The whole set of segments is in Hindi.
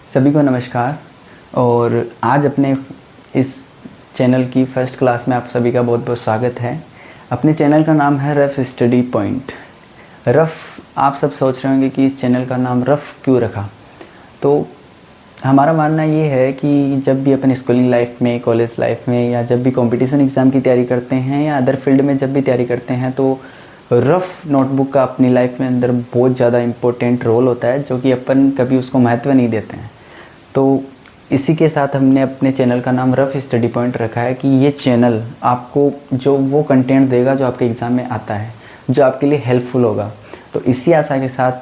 सभी को नमस्कार। और आज अपने इस चैनल की फ़र्स्ट क्लास में आप सभी का बहुत बहुत स्वागत है। अपने चैनल का नाम है रफ़ स्टडी पॉइंट। रफ़, आप सब सोच रहे होंगे कि इस चैनल का नाम रफ़ क्यों रखा। तो हमारा मानना ये है कि जब भी अपन स्कूलिंग लाइफ में, कॉलेज लाइफ में, या जब भी कंपटीशन एग्ज़ाम की तैयारी करते हैं या अदर फील्ड में जब भी तैयारी करते हैं, तो रफ़ नोटबुक का अपनी लाइफ में अंदर बहुत ज़्यादा इम्पोर्टेंट रोल होता है, जो कि अपन कभी उसको महत्व नहीं देते हैं। तो इसी के साथ हमने अपने चैनल का नाम रफ़ स्टडी पॉइंट रखा है कि ये चैनल आपको जो वो कंटेंट देगा जो आपके एग्ज़ाम में आता है, जो आपके लिए हेल्पफुल होगा। तो इसी आशा के साथ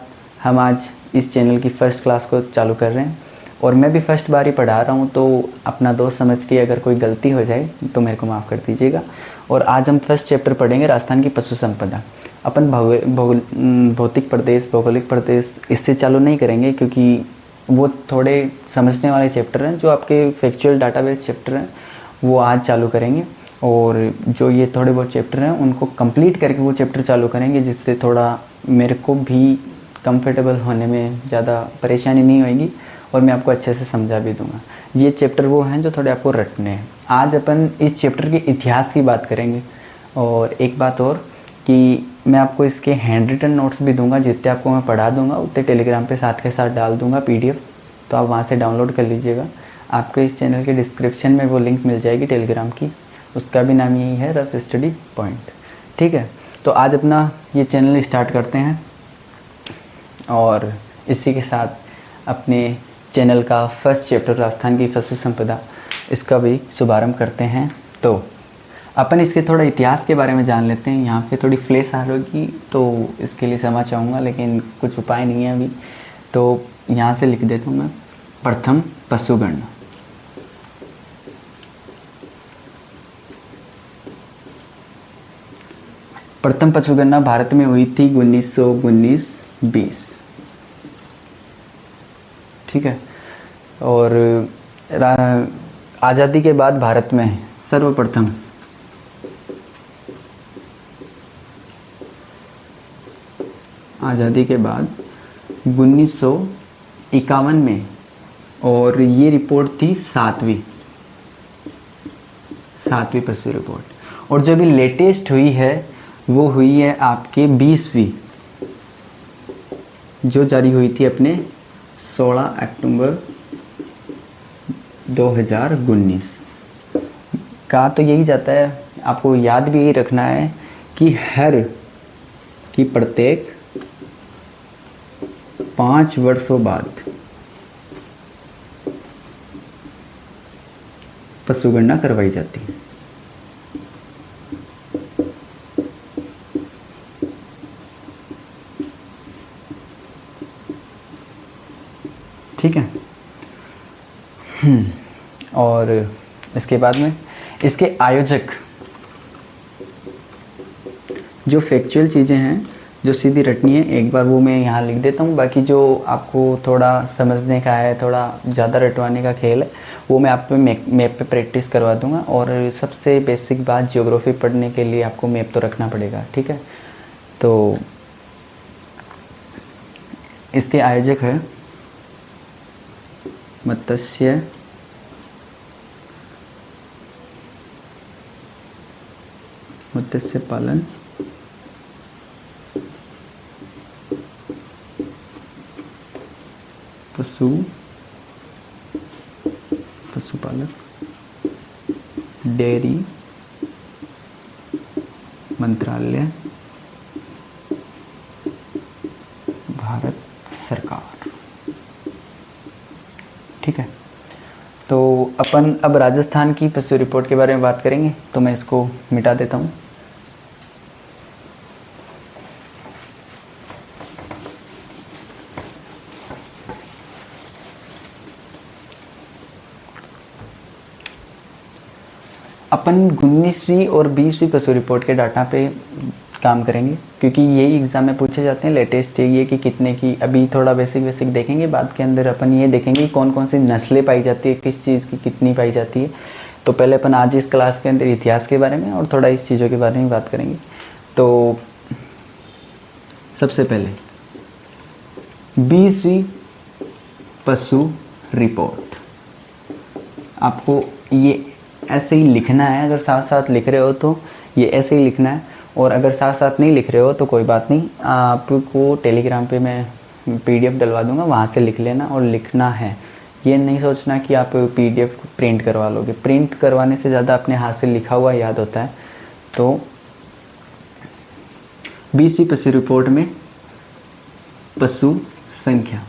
हम आज इस चैनल की फ़र्स्ट क्लास को चालू कर रहे हैं। और मैं भी फर्स्ट बार ही पढ़ा रहा हूँ, तो अपना दोस्त समझ के अगर कोई गलती हो जाए तो मेरे को माफ़ कर दीजिएगा। और आज हम फर्स्ट चैप्टर पढ़ेंगे, राजस्थान की पशु संपदा। अपन भौतिक प्रदेश, भौगोलिक प्रदेश इससे चालू नहीं करेंगे, क्योंकि वो थोड़े समझने वाले चैप्टर हैं। जो आपके फैक्चुअल डाटाबेस चैप्टर हैं वो आज चालू करेंगे, और जो ये थोड़े बहुत चैप्टर हैं उनको कंप्लीट करके वो चैप्टर चालू करेंगे, जिससे थोड़ा मेरे को भी कंफर्टेबल होने में ज़्यादा परेशानी नहीं होगी और मैं आपको अच्छे से समझा भी दूंगा। ये चैप्टर वो हैं जो थोड़े आपको रटने हैं। आज अपन इस चैप्टर के इतिहास की बात करेंगे। और एक बात और कि मैं आपको इसके हैंड रिटन नोट्स भी दूंगा, जितने आपको मैं पढ़ा दूंगा उतने टेलीग्राम पे साथ के साथ डाल दूंगा PDF। तो आप वहाँ से डाउनलोड कर लीजिएगा। आपको इस चैनल के डिस्क्रिप्शन में वो लिंक मिल जाएगी टेलीग्राम की। उसका भी नाम यही है, रफ़ स्टडी पॉइंट। ठीक है, तो आज अपना ये चैनल स्टार्ट करते हैं और इसी के साथ अपने चैनल का फर्स्ट चैप्टर राजस्थान की पशु संपदा, इसका भी शुभारंभ करते हैं। तो अपन इसके थोड़ा इतिहास के बारे में जान लेते हैं। यहाँ पे थोड़ी फ्लैश आ होगी तो इसके लिए क्षमा चाहूँगा, लेकिन कुछ उपाय नहीं है अभी। तो यहाँ से लिख देता हूँ मैं, प्रथम पशुगणना। प्रथम पशुगणना भारत में हुई थी 1919-20। ठीक है। और आज़ादी के बाद भारत में सर्वप्रथम आज़ादी के बाद 1951 में, और ये रिपोर्ट थी सातवीं पशु रिपोर्ट। और जो भी लेटेस्ट हुई है वो हुई है आपके 20वीं, जो जारी हुई थी अपने 16 अक्टूबर 2019 का। तो यही जाता है, आपको याद भी यही रखना है कि प्रत्येक 5 वर्षों बाद पशुगणना करवाई जाती है। ठीक है। और इसके बाद में इसके आयोजक, जो फैक्चुअल चीज़ें हैं जो सीधी रटनी है, एक बार वो मैं यहाँ लिख देता हूँ। बाकी जो आपको थोड़ा समझने का है, थोड़ा ज़्यादा रटवाने का खेल है, वो मैं आप पे मैप पे प्रैक्टिस करवा दूँगा। और सबसे बेसिक बात, ज्योग्राफी पढ़ने के लिए आपको मैप तो रखना पड़ेगा। ठीक है। तो इसके आयोजक है मत्स्य पालन पशुपालक डेयरी मंत्रालय, भारत सरकार। ठीक है। तो अपन अब राजस्थान की पशु रिपोर्ट के बारे में बात करेंगे। तो मैं इसको मिटा देता हूँ। अपन 19वीं और 20वीं पशु रिपोर्ट के डाटा पे काम करेंगे, क्योंकि यही एग्ज़ाम में पूछे जाते हैं। लेटेस्ट यही है कि कितने की, अभी थोड़ा बेसिक देखेंगे। बाद के अंदर अपन ये देखेंगे कौन कौन सी नस्लें पाई जाती है, किस चीज़ की कितनी पाई जाती है। तो पहले अपन आज इस क्लास के अंदर इतिहास के बारे में और थोड़ा इस चीज़ों के बारे में बात करेंगे। तो सबसे पहले 20वीं पशु रिपोर्ट। आपको ये ऐसे ही लिखना है, अगर साथ साथ लिख रहे हो तो ये ऐसे ही लिखना है, और अगर साथ साथ नहीं लिख रहे हो तो कोई बात नहीं, आपको टेलीग्राम पे मैं PDF डलवा दूंगा, वहाँ से लिख लेना और लिखना है। ये नहीं सोचना कि आप PDF को प्रिंट करवा लोगे, प्रिंट करवाने से ज़्यादा अपने हाथ से लिखा हुआ याद होता है। तो BC पशु रिपोर्ट में पशु संख्या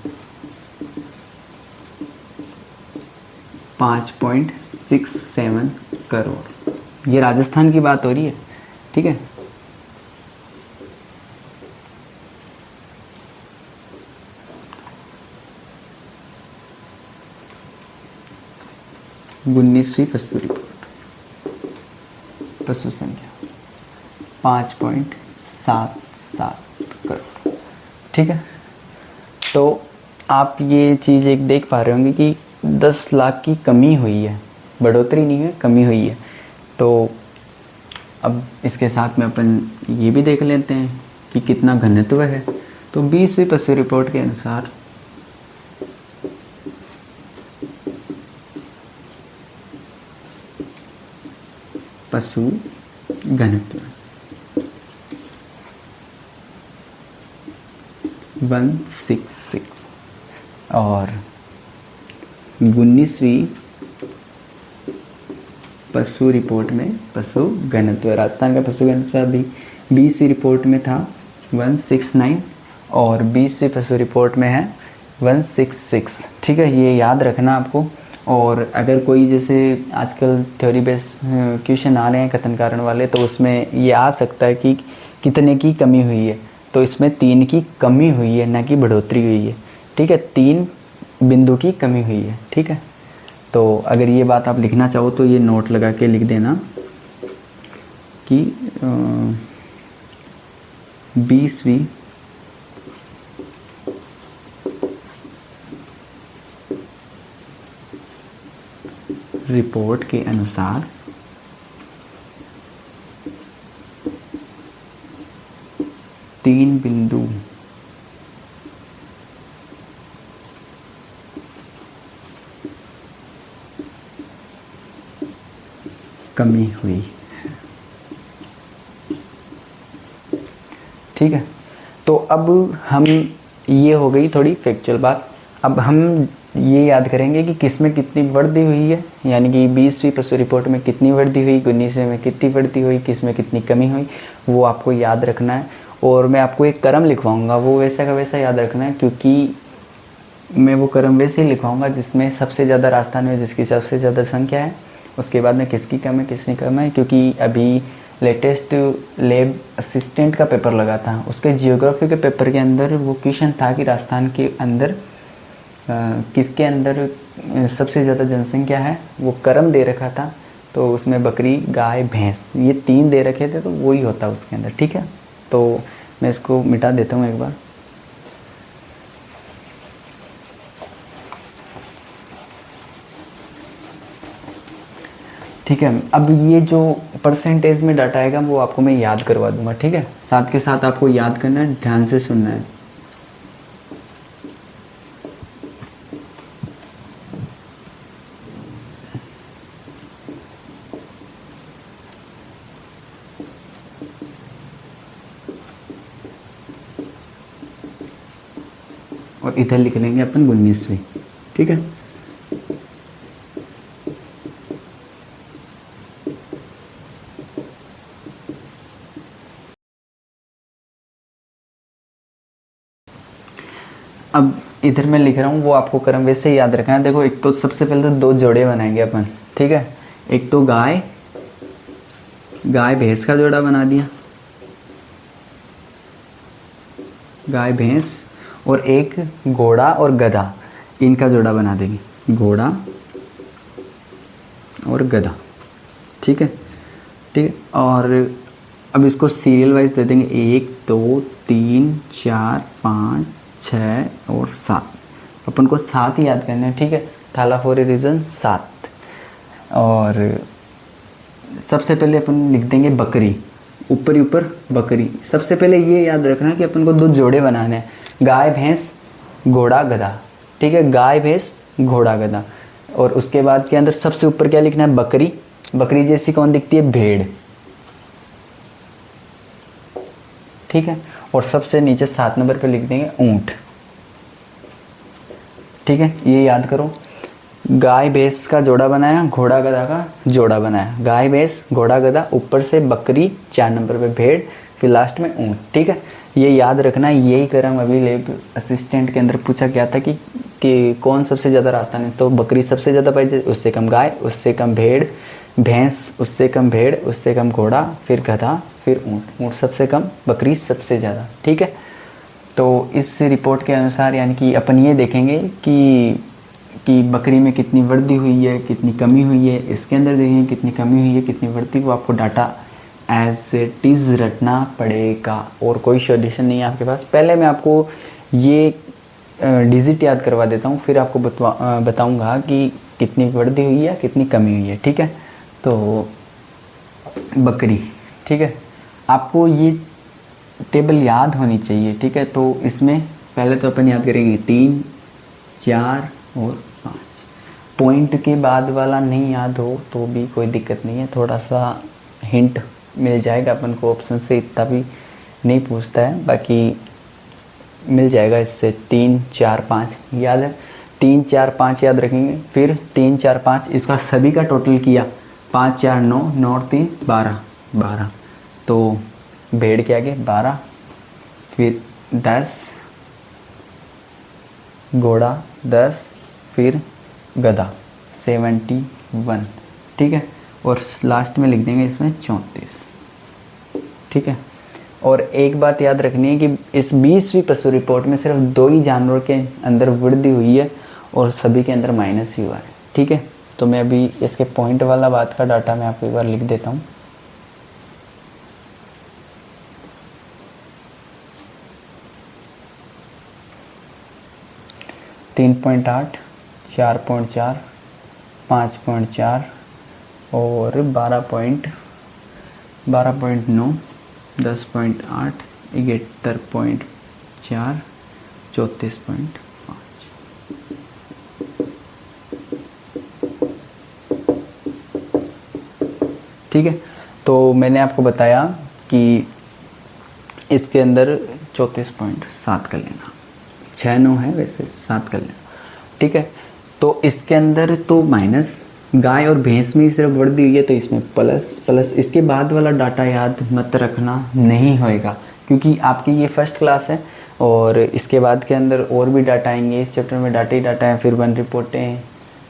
5.67 करोड़। ये राजस्थान की बात हो रही है, ठीक है। गुन्नीसवीं पशु रिपोर्ट, पशु संख्या 5.77 करोड़, ठीक है। तो आप ये चीज़ एक देख पा रहे होंगे कि 10 लाख की कमी हुई है, बढ़ोतरी नहीं है, कमी हुई है। तो अब इसके साथ में अपन ये भी देख लेते हैं कि कितना घनत्व है। तो 20वीं पशु रिपोर्ट के अनुसार पशु घनत्व 166, और 19वीं पशु रिपोर्ट में पशु घनत्व, राजस्थान का पशु घनत्व अभी 20वीं रिपोर्ट में था 169, और 20वीं पशु रिपोर्ट में है 166, ठीक है। ये याद रखना आपको। और अगर कोई जैसे आजकल थ्योरी बेस्ड क्वेश्चन आ रहे हैं कथन कारण वाले, तो उसमें ये आ सकता है कि कितने की कमी हुई है, तो इसमें 3 की कमी हुई है, ना कि बढ़ोतरी हुई है, ठीक है। 3 बिंदु की कमी हुई है, ठीक है। तो अगर ये बात आप लिखना चाहो तो ये नोट लगा के लिख देना कि 20वीं रिपोर्ट के अनुसार तीन बिंदु कमी हुई, ठीक है। तो अब हम, ये हो गई थोड़ी फैक्चुअल बात। अब हम ये याद करेंगे कि किस में कितनी वृद्धि हुई है, यानी कि 20वीं पशु रिपोर्ट में कितनी वृद्धि हुई, 19वीं में कितनी वृद्धि हुई, किस में कितनी कमी हुई, वो आपको याद रखना है। और मैं आपको एक क्रम लिखवाऊंगा, वो वैसा का वैसा याद रखना है, क्योंकि मैं वो क्रम वैसे ही लिखवाऊंगा जिसमें सबसे ज़्यादा राजस्थान में जिसकी सबसे ज़्यादा संख्या है, उसके बाद में किसकी कम है किसकी कम है। क्योंकि अभी लेटेस्ट लैब असिस्टेंट का पेपर लगा था, उसके जियोग्राफी के पेपर के अंदर वो क्वेश्चन था कि राजस्थान के अंदर किसके अंदर सबसे ज़्यादा जनसंख्या है, वो क्रम दे रखा था। तो उसमें बकरी, गाय, भैंस, ये 3 दे रखे थे, तो वही होता उसके अंदर, ठीक है। तो मैं इसको मिटा देता हूँ एक बार। ठीक है। अब ये जो परसेंटेज में डाटा आएगा वो आपको मैं याद करवा दूंगा, ठीक है। साथ के साथ आपको याद करना है, ध्यान से सुनना है। और इधर लिख लेंगे अपन 19वीं, ठीक है। अब इधर मैं लिख रहा हूँ, वो आपको क्रम वैसे ही याद रखना है। देखो, एक तो सबसे पहले तो 2 जोड़े बनाएंगे अपन, ठीक है। एक तो गाय भैंस का जोड़ा बना दिया, गाय भैंस, और एक घोड़ा और गधा, इनका जोड़ा बना देंगे, घोड़ा और गधा, ठीक है, ठीक है। और अब इसको सीरियल वाइज दे देंगे, 1 2 3 4 5 6 और 7। अपन को 7 ही याद करना है, ठीक है। थाला फॉर ए रीज़न 7। और सबसे पहले अपन लिख देंगे बकरी, ऊपर ही ऊपर बकरी। सबसे पहले ये याद रखना कि अपन को 2 जोड़े बनाने हैं, गाय भैंस घोड़ा गधा, ठीक है। गाय भैंस घोड़ा गधा। और उसके बाद के अंदर सबसे ऊपर क्या लिखना है, बकरी। बकरी जैसी कौन दिखती है, भेड़, ठीक है। और सबसे नीचे 7 नंबर पे लिख देंगे ऊंट, ठीक है। ये याद करो, गाय भैंस का जोड़ा बनाया, घोड़ा गधा का जोड़ा बनाया, गाय भैंस घोड़ा गधा, ऊपर से बकरी, 4 नंबर पे भेड़, फिर लास्ट में ऊंट, ठीक है। ये याद रखना। यही क्रम अभी लैब असिस्टेंट के अंदर पूछा गया था कि कौन सबसे ज़्यादा रास्ता नहीं, तो बकरी सबसे ज़्यादा पाई जाती, उससे कम गाय, उससे कम भेड़, भैंस, उससे कम भेड़, उससे कम घोड़ा, फिर गधा, फिर ऊँट, ऊँट सबसे कम, बकरी सबसे ज़्यादा, ठीक है। तो इस रिपोर्ट के अनुसार यानी कि अपन ये देखेंगे कि बकरी में कितनी वृद्धि हुई है, कितनी कमी हुई है, इसके अंदर देखेंगे कितनी कमी हुई है, कितनी वृद्धि, वो आपको डाटा एज इट इज़ रटना पड़ेगा और कोई सॉल्यूशन नहीं है आपके पास। पहले मैं आपको ये डिजिट याद करवा देता हूँ, फिर आपको बताऊँगा कि कितनी वृद्धि हुई है, कितनी कमी हुई है, ठीक है। तो बकरी, ठीक है, आपको ये टेबल याद होनी चाहिए, ठीक है। तो इसमें पहले तो अपन याद करेंगे 3, 4 और 5। पॉइंट के बाद वाला नहीं याद हो तो भी कोई दिक्कत नहीं है, थोड़ा सा हिंट मिल जाएगा अपन को, ऑप्शन से इतना भी नहीं पूछता है, बाकी मिल जाएगा इससे। 3, 4, 5 याद है, 3, 4, 5 याद रखेंगे। फिर 3, 4, 5 इसका सभी का टोटल किया, 5, 4, 9, 9 और 3 12, 12। तो भेड़ के आगे 12, फिर 10, घोड़ा 10, फिर गधा 71, ठीक है। और लास्ट में लिख देंगे इसमें 34, ठीक है। और एक बात याद रखनी है कि इस 20वीं पशु रिपोर्ट में सिर्फ 2 ही जानवरों के अंदर वृद्धि हुई है और सभी के अंदर माइनस ही हुआ है, ठीक है। तो मैं अभी इसके पॉइंट वाला बात का डाटा मैं आपको एक बार लिख देता हूँ। तीन 3.8, 4.4, 5.4 और 12.9, 10.8, 71.4, 34.5, ठीक है। तो मैंने आपको बताया कि इसके अंदर 34.7 कर लेना, 6, 9 है वैसे 7 कर लेना, ठीक है। तो इसके अंदर तो माइनस, गाय और भैंस में सिर्फ वृद्धि हुई है तो इसमें प्लस प्लस। इसके बाद वाला डाटा याद मत रखना, नहीं होएगा, क्योंकि आपकी ये फर्स्ट क्लास है और इसके बाद के अंदर और भी डाटा आएंगे। इस चैप्टर में डाटा ही डाटा है, फिर 1 रिपोर्टें हैं,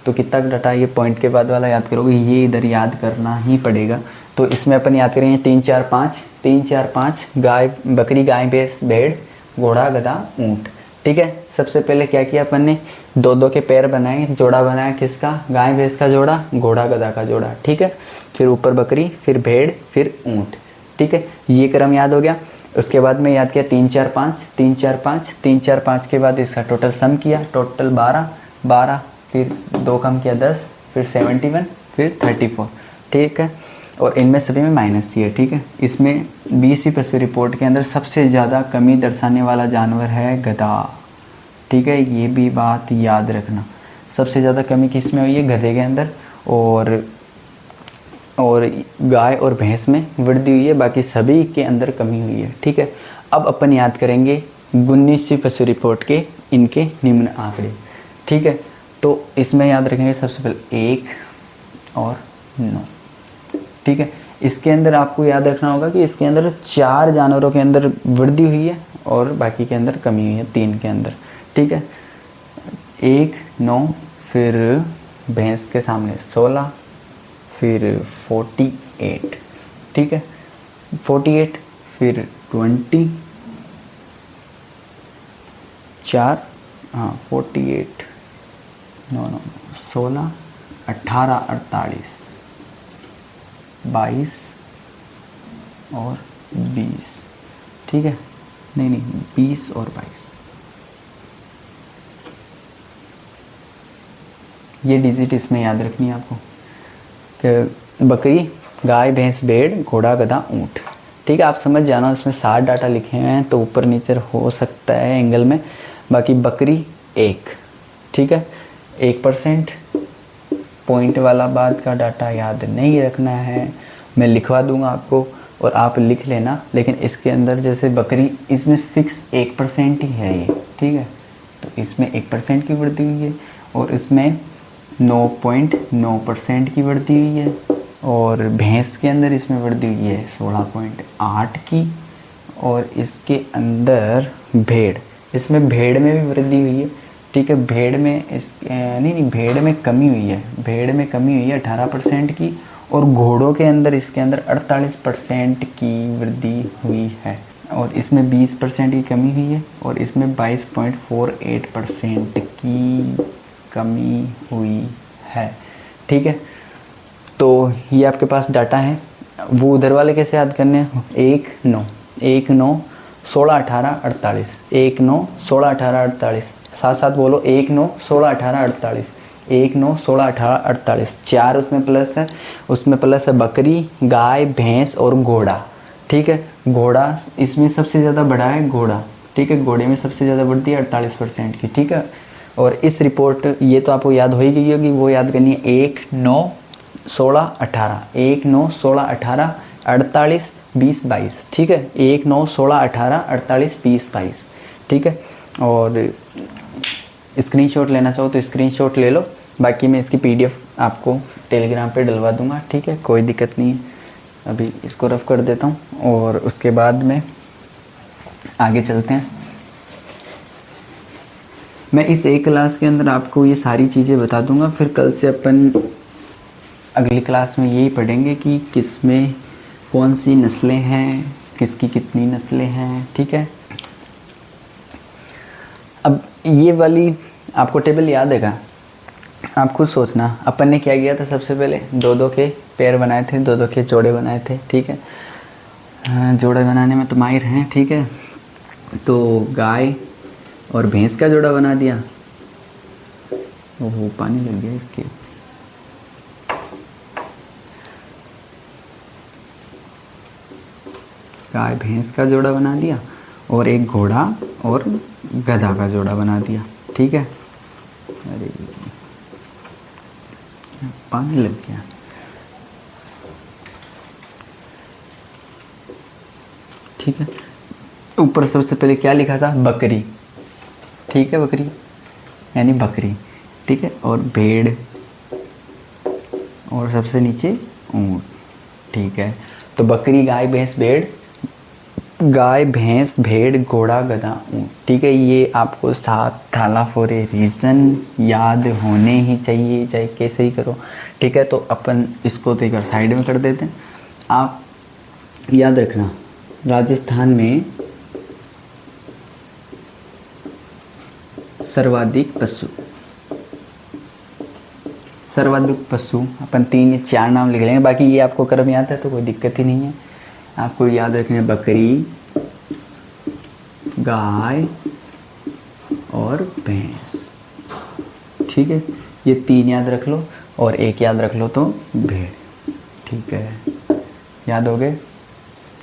तो कितना डाटा, ये पॉइंट के बाद वाला याद करोगे, ये इधर याद करना ही पड़ेगा। तो इसमें अपन याद करेंगे 3, 4, 5, 3, 4, 5, गाय, बकरी, गाय, भैंस, भेड़, घोड़ा, गधा, ऊँट, ठीक है। सबसे पहले क्या किया अपन ने, 2-2 के पैर बनाए, जोड़ा बनाया, किसका, गाय भैंस का जोड़ा, घोड़ा गधा का जोड़ा, ठीक है। फिर ऊपर बकरी, फिर भेड़, फिर ऊँट, ठीक है। ये क्रम याद हो गया। उसके बाद में याद किया 3, 4, 5, 3, 4, 5, 3, 4, 5 के बाद इसका टोटल सम किया, टोटल 12, 12, फिर 2 कम किया 10, फिर 71, फिर 34, ठीक है। और इनमें सभी में माइनस ही है, ठीक है। इसमें 20वीं पशु रिपोर्ट के अंदर सबसे ज़्यादा कमी दर्शाने वाला जानवर है गधा, ठीक है। ये भी बात याद रखना, सबसे ज़्यादा कमी किस में हुई है, गधे के अंदर, और गाय और भैंस में वृद्धि हुई है, बाकी सभी के अंदर कमी हुई है, ठीक है। अब अपन याद करेंगे 19वीं पशु रिपोर्ट के इनके निम्न आंकड़े, ठीक है। तो इसमें याद रखेंगे सबसे पहले 1 और 9, ठीक है। इसके अंदर आपको याद रखना होगा कि इसके अंदर 4 जानवरों के अंदर वृद्धि हुई है और बाकी के अंदर कमी हुई है, 3 के अंदर, ठीक है। 1, 9, फिर भैंस के सामने 16, फिर 48, ठीक है, 48, फिर 20, 4, 48, 16, 18, 48, 22 और 20, ठीक है, नहीं 20 और 22, ये डिजिट इसमें याद रखनी है आपको कि बकरी, गाय, भैंस, भेड़, घोड़ा, गधा, ऊँट, ठीक है। आप समझ जाना, इसमें 7 डाटा लिखे हुए हैं तो ऊपर नीचे हो सकता है एंगल में, बाकी बकरी 1, ठीक है, 1%। पॉइंट वाला बाद का डाटा याद नहीं रखना है, मैं लिखवा दूंगा आपको और आप लिख लेना। लेकिन इसके अंदर जैसे बकरी, इसमें फिक्स 1% ही है ये, ठीक है। तो इसमें 1% की वृद्धि हुई है और इसमें 9.9% की वृद्धि हुई है। और भैंस के अंदर इसमें वृद्धि हुई है 16.8 की। और इसके अंदर भेड़, इसमें भेड़ में भी वृद्धि हुई है, ठीक है। भेड़ में नहीं, भेड़ में कमी हुई है, भेड़ में कमी हुई है 18% की। और घोड़ों के अंदर इसके अंदर 48% की वृद्धि हुई है। और इसमें 20% की कमी हुई है और इसमें 22.48% की कमी हुई है, ठीक है। तो ये आपके पास डाटा है। वो उधर वाले कैसे याद करने हैं? 1 9 1 9 16 18 48, 1 9 16 18 48, साथ साथ बोलो 1 9 16 18 48, 1 9 16 18 48। 4 उसमें प्लस है, उसमें प्लस है बकरी, गाय, भैंस और घोड़ा, ठीक है। घोड़ा इसमें सबसे ज़्यादा बढ़ा है घोड़ा, ठीक है। घोड़े में सबसे ज़्यादा बढ़ती है 48% की, ठीक है। और इस रिपोर्ट, ये तो आपको याद हो ही गई होगी, वो याद करनी है 1 9 16 18, 1 9 16 18 48 20 22, ठीक है। 1 9 16 18 48 20 22, ठीक है। और स्क्रीनशॉट लेना चाहो तो स्क्रीनशॉट ले लो, बाकी मैं इसकी PDF आपको टेलीग्राम पे डलवा दूंगा, ठीक है। कोई दिक्कत नहीं है। अभी इसको रफ कर देता हूँ और उसके बाद में आगे चलते हैं। मैं इस एक क्लास के अंदर आपको ये सारी चीज़ें बता दूंगा, फिर कल से अपन अगली क्लास में यही पढ़ेंगे कि किस में कौन सी नस्लें हैं, किसकी कितनी नस्लें हैं, ठीक है। अब ये वाली आपको टेबल याद है क्या? आप खुद सोचना, अपन ने क्या किया था सबसे पहले, 2-2 के पेयर बनाए थे, 2-2 के जोड़े बनाए थे, ठीक है। जोड़े बनाने में तो माहिर हैं, ठीक है। तो गाय और भैंस का जोड़ा बना दिया। ओहो, पानी लग गया इसके। गाय भैंस का जोड़ा बना दिया और एक घोड़ा और गधा का जोड़ा बना दिया, ठीक है। अरे पानी लग गया। ठीक है, ऊपर सबसे पहले क्या लिखा था? बकरी, ठीक है। बकरी यानी बकरी, ठीक है। और भेड़ और सबसे नीचे ऊँट, ठीक है। तो बकरी, गाय, भैंस, भेड़, गाय, भैंस, भेड़, घोड़ा, गधा, ऊँट, ठीक है। ये आपको 7 थाला फॉर ए रीज़न याद होने ही चाहिए, चाहे कैसे ही करो, ठीक है। तो अपन इसको तो एक साइड में कर देते हैं। आप याद रखना, राजस्थान में सर्वाधिक पशु अपन 3 या 4 नाम लिख लेंगे, बाकी ये आपको क्रम याद है तो कोई दिक्कत ही नहीं है। आपको याद रखना है बकरी, गाय और भैंस, ठीक है। ये 3 याद रख लो और एक याद रख लो तो भेड़, ठीक है। याद हो गए?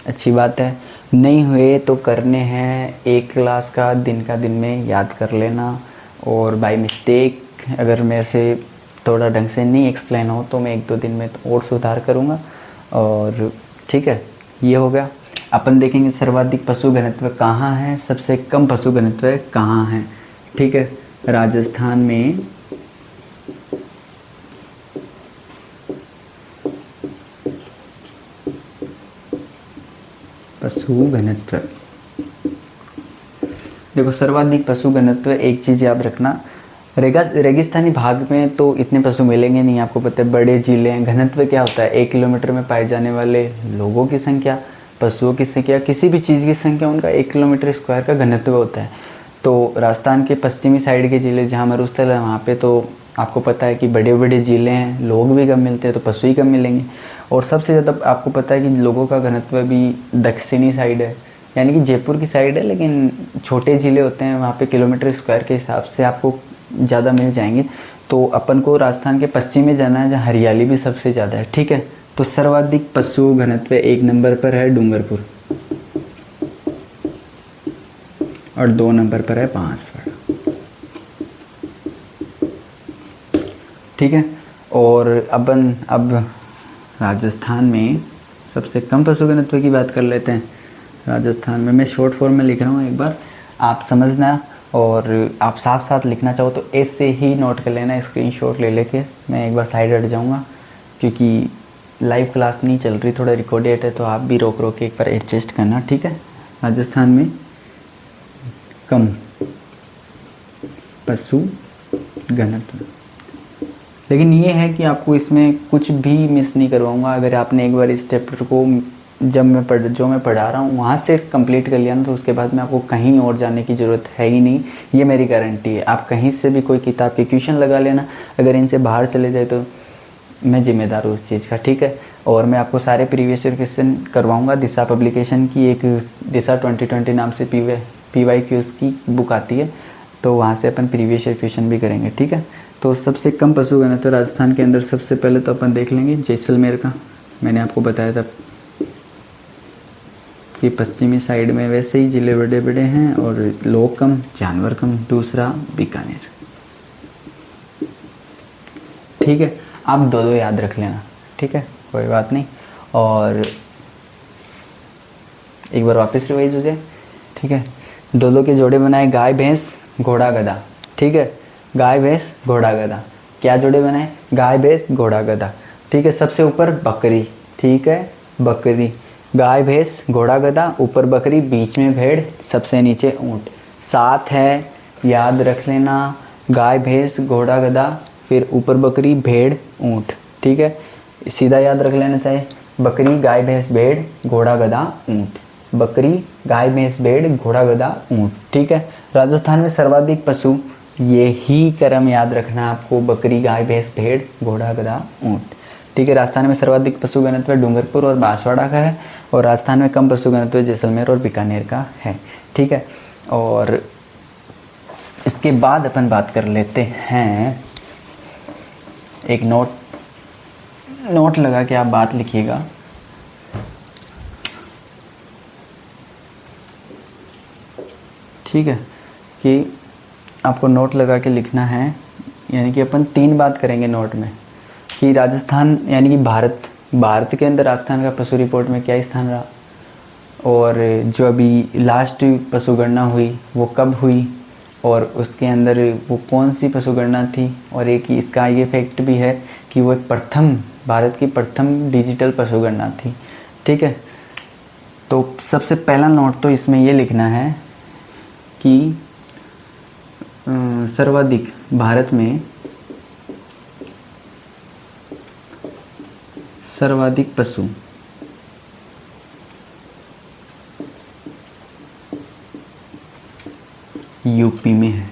अच्छी बात है। नहीं हुए तो करने हैं, एक क्लास का दिन में याद कर लेना। और बाय मिस्टेक अगर मेरे से थोड़ा ढंग से नहीं एक्सप्लेन हो तो मैं 1-2 दिन में तो और सुधार करूँगा। और ठीक है, ये हो गया। अपन देखेंगे सर्वाधिक पशु घनत्व कहाँ है, सबसे कम पशु घनत्व कहाँ है, ठीक है। राजस्थान में पशु घनत्व, देखो सर्वाधिक पशु घनत्व, एक चीज़ याद रखना, रेगिस्तानी भाग में तो इतने पशु मिलेंगे नहीं, आपको पता है। बड़े जिले हैं, घनत्व क्या होता है? 1 किलोमीटर में पाए जाने वाले लोगों की संख्या, पशुओं की संख्या, किसी भी चीज़ की संख्या, उनका 1 किलोमीटर स्क्वायर का घनत्व होता है। तो राजस्थान के पश्चिमी साइड के ज़िले जहाँ मरुस्थल है वहाँ पे तो आपको पता है कि बड़े बड़े ज़िले हैं, लोग भी कम मिलते हैं तो पशु ही कम मिलेंगे। और सबसे ज़्यादा आपको पता है कि लोगों का घनत्व भी दक्षिणी साइड है, यानी कि जयपुर की साइड है, लेकिन छोटे ज़िले होते हैं वहाँ पे किलोमीटर स्क्वायर के हिसाब से आपको ज़्यादा मिल जाएंगे। तो अपन को राजस्थान के पश्चिम में जाना है जहाँ हरियाली भी सबसे ज़्यादा है, ठीक है। तो सर्वाधिक पशु घनत्व 1 नंबर पर है डूंगरपुर और 2 नंबर पर है बांसवाड़ा। ठीक है। और अब राजस्थान में सबसे कम पशु घनत्व की बात कर लेते हैं। राजस्थान में मैं शॉर्ट फॉर्म में लिख रहा हूँ, एक बार आप समझना, और आप साथ साथ लिखना चाहो तो ऐसे ही नोट कर लेना, स्क्रीनशॉट ले लेके। मैं एक बार साइड हट जाऊँगा क्योंकि लाइव क्लास नहीं चल रही, थोड़ा रिकॉर्डेड है, तो आप भी रोक रोक के एक बार एडजस्ट करना, ठीक है। राजस्थान में कम पशु घनत्व, लेकिन ये है कि आपको इसमें कुछ भी मिस नहीं करवाऊंगा। अगर आपने एक बार इस चैप्टर को जो मैं पढ़ा रहा हूँ वहाँ से कंप्लीट कर लिया ना, तो उसके बाद में आपको कहीं और जाने की ज़रूरत है ही नहीं, ये मेरी गारंटी है। आप कहीं से भी कोई किताब की क्वेश्चन लगा लेना, अगर इनसे बाहर चले जाए तो मैं जिम्मेदार हूँ उस चीज़ का, ठीक है। और मैं आपको सारे प्रीवियस ईयर क्वेश्चन करवाऊँगा। दिशा पब्लिकेशन की एक दिशा 2020 नाम से PYQs की बुक आती है, तो वहाँ से अपन प्रीवियस ईयर क्वेश्चन भी करेंगे, ठीक है। तो सबसे कम पशु घनत्व राजस्थान के अंदर सबसे पहले तो अपन देख लेंगे जैसलमेर का। मैंने आपको बताया था कि पश्चिमी साइड में वैसे ही ज़िले बड़े बड़े हैं और लोग कम, जानवर कम। दूसरा बीकानेर, ठीक है। आप दो दो याद रख लेना, ठीक है, कोई बात नहीं। और एक बार वापस रिवाइज हो जाए, ठीक है। दो दो के जोड़े बनाए, गाय भैंस घोड़ा गधा, ठीक है। गाय भैंस घोड़ा गधा, क्या जोड़े बनाए? गाय भैंस घोड़ा गधा, ठीक है। सबसे ऊपर बकरी, ठीक है, बकरी। गाय भैंस घोड़ा गधा, ऊपर बकरी, बीच में भेड़, सबसे नीचे ऊंट। सात है, याद रख लेना, गाय भैंस घोड़ा गधा, फिर ऊपर बकरी, भेड़, ऊंट, ठीक है। सीधा याद रख लेना चाहिए, बकरी, गाय भैंस भेड़, घोड़ा गधा, ऊंट। बकरी, गाय भैंस भेड़, घोड़ा गधा, ऊंट, ठीक है। राजस्थान में सर्वाधिक पशु, ये ही क्रम याद रखना आपको, बकरी, गाय भैंस भेड़, घोड़ा गधा, ऊंट, ठीक है। राजस्थान में सर्वाधिक पशु घनत्व डूंगरपुर और बांसवाड़ा का है, और राजस्थान में कम पशु घनत्व जैसलमेर और बीकानेर का है, ठीक है। और इसके बाद अपन बात कर लेते हैं, एक नोट लगा के आप बात लिखिएगा। ठीक है, कि आपको नोट लगा के लिखना है, यानी कि अपन 3 बात करेंगे नोट में, कि राजस्थान यानी कि भारत के अंदर राजस्थान का पशु रिपोर्ट में क्या स्थान रहा, और जो अभी लास्ट पशु गणना हुई वो कब हुई, और उसके अंदर वो कौन सी पशु गणना थी। और एक इसका ये फैक्ट भी है कि वो एक भारत की प्रथम डिजिटल पशु गणना थी, ठीक है। तो सबसे पहला नोट तो इसमें ये लिखना है कि सर्वाधिक भारत में सर्वाधिक पशु यूपी में है,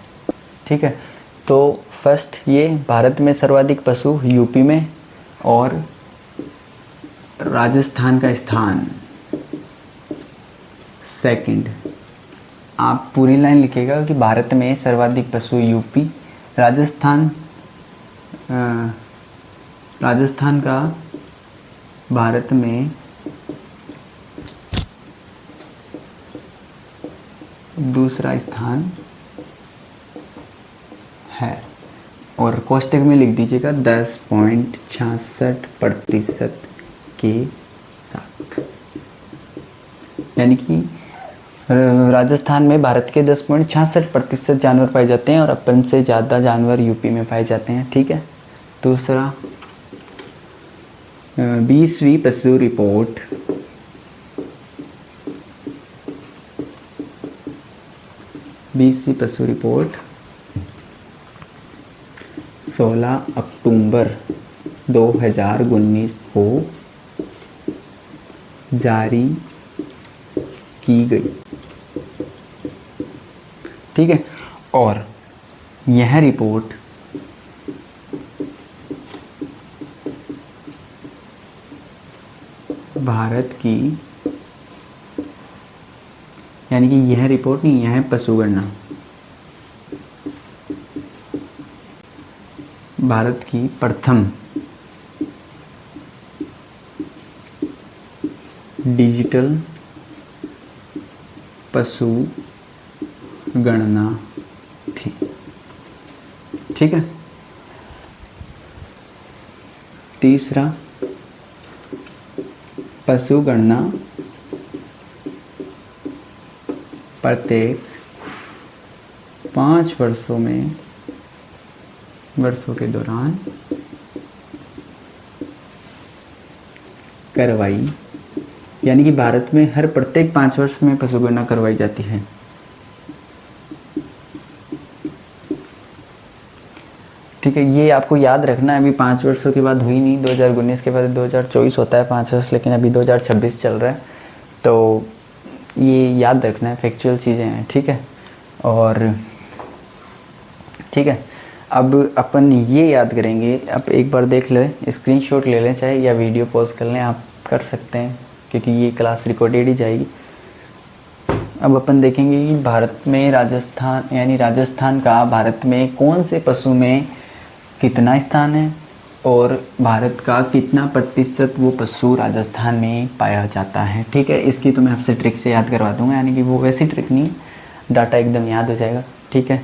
ठीक है। तो फर्स्ट ये भारत में सर्वाधिक पशु यूपी में, और राजस्थान का स्थान सेकंड। आप पूरी लाइन लिखिएगा कि भारत में सर्वाधिक पशु यूपी, राजस्थान का भारत में दूसरा स्थान है, और कोष्टक में लिख दीजिएगा 10.66% के साथ, यानी कि राजस्थान में भारत के 10.66% जानवर पाए जाते हैं, और अपन से ज़्यादा जानवर यूपी में पाए जाते हैं, ठीक है। दूसरा 20वीं पशु रिपोर्ट 16 अक्टूबर 2019 को जारी की गई, ठीक है। और यह रिपोर्ट भारत की, यानी कि यह रिपोर्ट नहीं, यह है पशु गणना, भारत की प्रथम डिजिटल पशु गणना थी, ठीक है। तीसरा, पशु गणना प्रत्येक 5 वर्षों के दौरान करवाई, यानी कि भारत में हर प्रत्येक 5 वर्ष में पशु गणना करवाई जाती है। ठीक है, ये आपको याद रखना है। अभी 5 वर्षों के बाद हुई नहीं, 2019 के बाद 2024 होता है 5 वर्ष, लेकिन अभी 2026 चल रहा है, तो ये याद रखना है, फैक्चुअल चीज़ें हैं। ठीक है, और ठीक है, अब अपन ये याद करेंगे। अब एक बार देख लें, स्क्रीनशॉट ले लें चाहे, या वीडियो पॉज कर लें, आप कर सकते हैं, क्योंकि ये क्लास रिकॉर्डेड ही जाएगी। अब अपन देखेंगे कि भारत में राजस्थान, यानी राजस्थान का भारत में कौन से पशु में कितना स्थान है, और भारत का कितना प्रतिशत वो पशु राजस्थान में पाया जाता है। ठीक है, इसकी तो मैं आपसे ट्रिक से याद करवा दूंगा, यानी कि वो वैसी ट्रिक नहीं, डाटा एकदम याद हो जाएगा। ठीक है,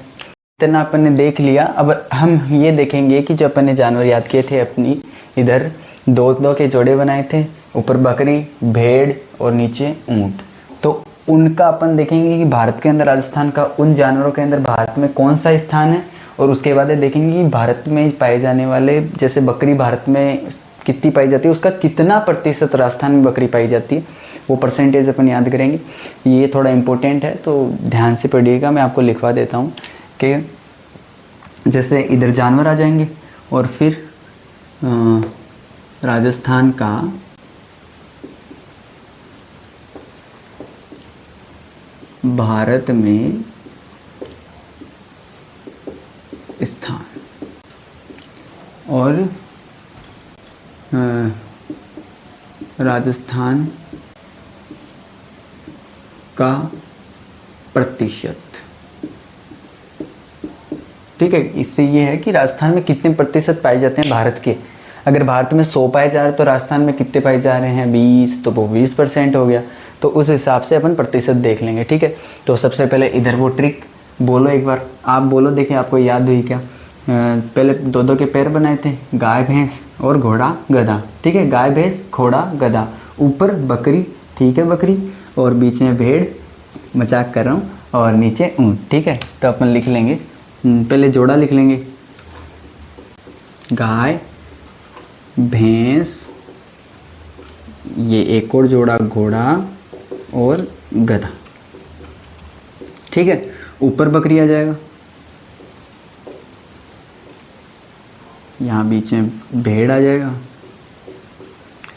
इतना अपन ने देख लिया। अब हम ये देखेंगे कि जो अपन ने जानवर याद किए थे, अपनी इधर 2-2 के जोड़े बनाए थे, ऊपर बकरी, भेड़ और नीचे ऊंट, तो उनका अपन देखेंगे कि भारत के अंदर, राजस्थान का उन जानवरों के अंदर भारत में कौन सा स्थान है, और उसके बाद देखेंगे कि भारत में पाए जाने वाले, जैसे बकरी भारत में कितनी पाई जाती है, उसका कितना प्रतिशत राजस्थान में बकरी पाई जाती है, वो परसेंटेज अपन याद करेंगे। ये थोड़ा इम्पोर्टेंट है, तो ध्यान से पढ़िएगा। मैं आपको लिखवा देता हूँ कि जैसे इधर जानवर आ जाएंगे, और फिर राजस्थान का भारत में स्थान, और राजस्थान का प्रतिशत। ठीक है, इससे ये है कि राजस्थान में कितने प्रतिशत पाए जाते हैं भारत के। अगर भारत में 100 पाए जा रहे हैं, तो राजस्थान में कितने पाए जा रहे हैं, 20, तो वो 20% हो गया। तो उस हिसाब से अपन प्रतिशत देख लेंगे। ठीक है, तो सबसे पहले इधर वो ट्रिक बोलो, एक बार आप बोलो, देखिए आपको याद हुई क्या। पहले 2-2 के पैर बनाए थे, गाय भैंस और घोड़ा गधा। ठीक है, गाय भैंस घोड़ा गधा, ऊपर बकरी, ठीक है बकरी, और बीच में भेड़, मजाक कर रहा हूँ, और नीचे ऊँट। ठीक है, तो अपन लिख लेंगे, पहले जोड़ा लिख लेंगे, गाय भैंस, ये एक और जोड़ा घोड़ा और गधा। ठीक है, ऊपर बकरी आ जाएगा, यहाँ बीच में भेड़ आ जाएगा,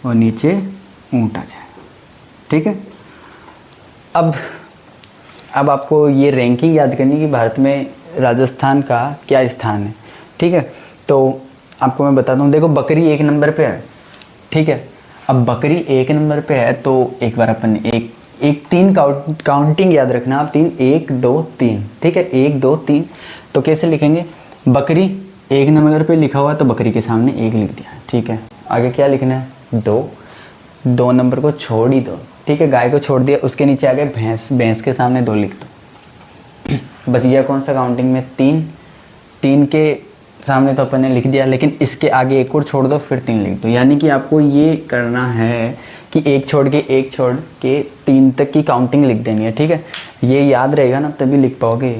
और नीचे ऊंट आ जाएगा। ठीक है, अब आपको ये रैंकिंग याद करनी है कि भारत में राजस्थान का क्या स्थान है। ठीक है, तो आपको मैं बताता हूँ, देखो बकरी 1 नंबर पे है। ठीक है, अब बकरी 1 नंबर पे है, तो एक बार अपन एक 3 काउंटिंग याद रखना आप, 3, 1 2 3। ठीक है, 1 2 3, तो कैसे लिखेंगे, बकरी 1 नंबर पे लिखा हुआ, तो बकरी के सामने 1 लिख दिया। ठीक है, आगे क्या लिखना है, 2 नंबर को छोड़ ही दो। ठीक है, गाय को छोड़ दिया, उसके नीचे आ गए भैंस, भैंस के सामने 2 लिख दो। बच गया कौन सा काउंटिंग में, 3 के सामने तो अपन ने लिख दिया, लेकिन इसके आगे 1 और छोड़ दो, फिर 3 लिख दो। यानी कि आपको ये करना है कि 1 छोड़ के 3 तक की काउंटिंग लिख देनी है। ठीक है, ये याद रहेगा ना, तभी लिख पाओगे,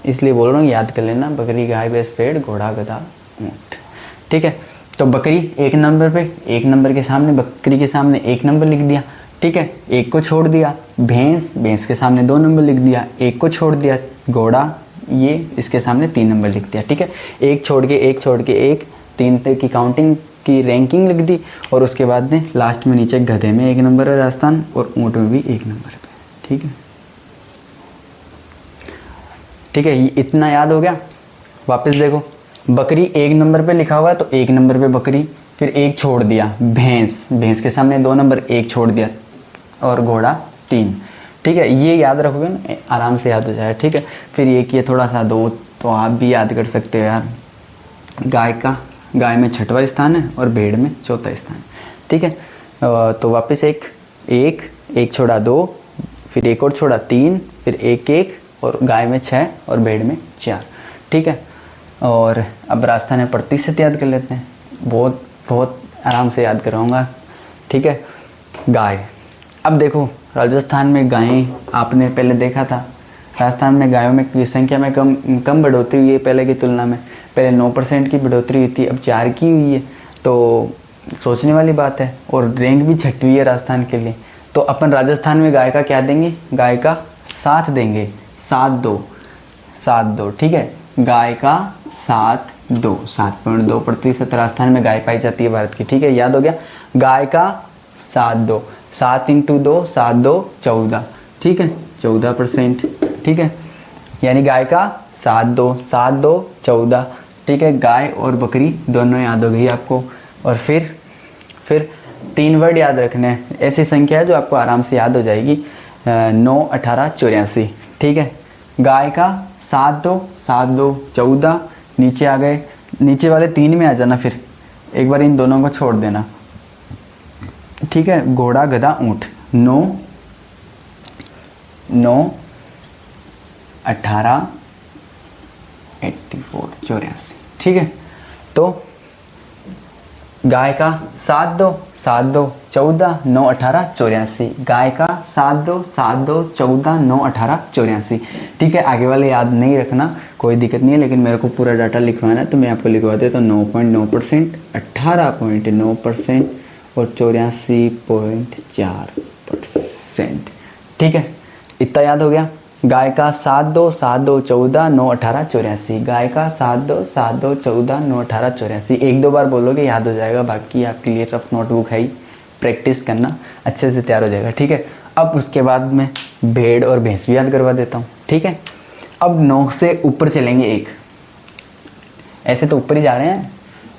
इसलिए बोल रहा हूँ याद कर लेना, बकरी गाय भैंस भेड़ घोड़ा गधा ऊँट। ठीक है, तो बकरी 1 नंबर पे, 1 नंबर के सामने, बकरी के सामने 1 नंबर लिख दिया। ठीक है, 1 को छोड़ दिया, भैंस के सामने 2 नंबर लिख दिया, 1 को छोड़ दिया, घोड़ा, ये इसके सामने 3 नंबर लिख दिया। ठीक है, 1 छोड़ के 1, 3 तक की काउंटिंग की रैंकिंग लिख दी, और उसके बाद में लास्ट में नीचे गधे में 1 नंबर है राजस्थान, और ऊँट में भी 1 नंबर पे। ठीक है, ठीक है, इतना याद हो गया। वापस देखो, बकरी 1 नंबर पे लिखा हुआ है, तो 1 नंबर पे बकरी, फिर 1 छोड़ दिया, भैंस के सामने 2 नंबर, 1 छोड़ दिया, और घोड़ा 3। ठीक है, ये याद रखोगे ना, आराम से याद हो जाएगा। ठीक है, फिर ये किए थोड़ा सा 2, तो आप भी याद कर सकते हो यार। गाय में 6वां स्थान है, और भेड़ में 4था स्थान। ठीक है, तो वापस एक छोड़ा 2, फिर 1 और छोड़ा 3, फिर 1, और गाय में 6 और भेड़ में 4। ठीक है, और अब राजस्थान में प्रतिशत याद कर लेते हैं। बहुत आराम से याद कराऊंगा, ठीक है। गाय, अब देखो राजस्थान में गायें आपने पहले देखा था, राजस्थान में गायों में की संख्या में कम बढ़ोतरी हुई है पहले की तुलना में। पहले 9% की बढ़ोतरी हुई थी, अब 4 की हुई है, तो सोचने वाली बात है। और रैंक भी 6वीं है राजस्थान के लिए। तो अपन राजस्थान में गाय का क्या देंगे, गाय का 7 देंगे, 7.2, ठीक है। गाय का 7.2% राजस्थान में गाय पाई जाती है भारत की, ठीक है, याद हो गया। गाय का 7.2, 7 × 2 7 2 14, ठीक है, 14%, ठीक है। यानी गाय का 7.2 14, ठीक है। गाय और बकरी दोनों याद हो गई आपको। और फिर 3 वर्ड याद रखने हैं, ऐसी संख्या है जो आपको आराम से याद हो जाएगी, 9 18 84, ठीक है। गाय का 7.2 14, नीचे आ गए, नीचे वाले 3 में आ जाना, फिर एक बार इन दोनों को छोड़ देना, ठीक है। घोड़ा गधा ऊंट, 9 18 84 84, ठीक है। तो गाय का 7.2 14, 9 18 84, गाय का 7.2 14, 9 18 84, ठीक है। आगे वाले याद नहीं रखना, कोई दिक्कत नहीं है, लेकिन मेरे को पूरा डाटा लिखवाना है तो मैं आपको लिखवा देता हूँ। 9.9%, 18.9% और 84.4%, ठीक है। इतना याद हो गया। गाय का 7.2 14, 9 18 84, गाय का 7.2 14, 9 18 84, 1-2 बार बोलोगे याद हो जाएगा। बाकी आपके लिए रफ नोटबुक है ही, प्रैक्टिस करना, अच्छे से तैयार हो जाएगा, ठीक है। अब उसके बाद मैं भेड़ और भैंस भी याद करवा देता हूँ, ठीक है। अब 9 से ऊपर चलेंगे एक, ऐसे तो ऊपर ही जा रहे हैं,